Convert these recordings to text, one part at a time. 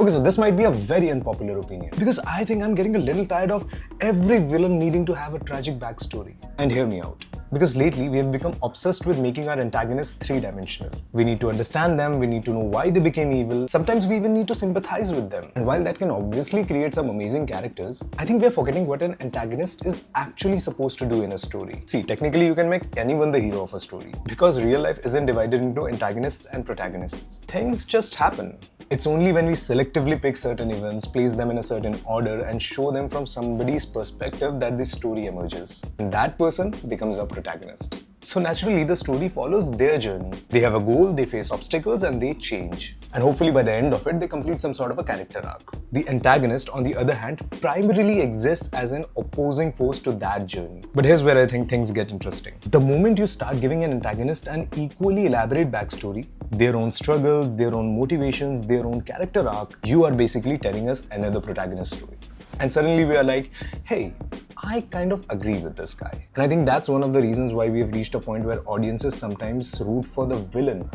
Okay, so this might be a very unpopular opinion because I think I'm getting a little tired of every villain needing to have a tragic backstory. And hear me out. Because lately we have become obsessed with making our antagonists three-dimensional. We need to understand them, we need to know why they became evil, sometimes we even need to sympathize with them. And while that can obviously create some amazing characters, I think we're forgetting what an antagonist is actually supposed to do in a story. See, technically you can make anyone the hero of a story because real life isn't divided into antagonists and protagonists. Things just happen. It's only when we selectively pick certain events, place them in a certain order, and show them from somebody's perspective that the story emerges. And that person becomes a protagonist. So naturally, the story follows their journey. They have a goal, they face obstacles, and they change. And hopefully by the end of it, they complete some sort of a character arc. The antagonist, on the other hand, primarily exists as an opposing force to that journey. But here's where I think things get interesting. The moment you start giving an antagonist an equally elaborate backstory, their own struggles, their own motivations, their own character arc, you are basically telling us another protagonist story. And suddenly we are like, hey, I kind of agree with this guy. And I think that's one of the reasons why we have reached a point where audiences sometimes root for the villain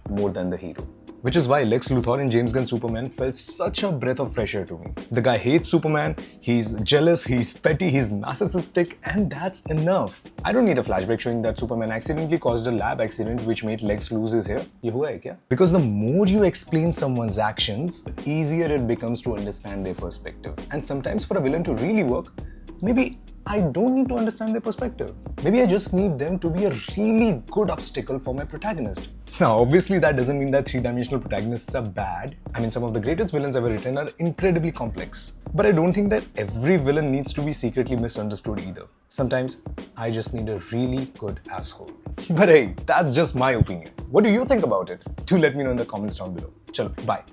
more than the hero. Which is why Lex Luthor in James Gunn's Superman felt such a breath of fresh air to me. The guy hates Superman, he's jealous, he's petty, he's narcissistic, and that's enough. I don't need a flashback showing that Superman accidentally caused a lab accident which made Lex lose his hair. Ye hua hai kya? Because the more you explain someone's actions, the easier it becomes to understand their perspective. And sometimes for a villain to really work, maybe I don't need to understand their perspective. Maybe I just need them to be a really good obstacle for my protagonist. Now, obviously that doesn't mean that three-dimensional protagonists are bad. I mean, some of the greatest villains ever written are incredibly complex. But I don't think that every villain needs to be secretly misunderstood either. Sometimes, I just need a really good asshole. But hey, that's just my opinion. What do you think about it? Do let me know in the comments down below. Chalo, bye.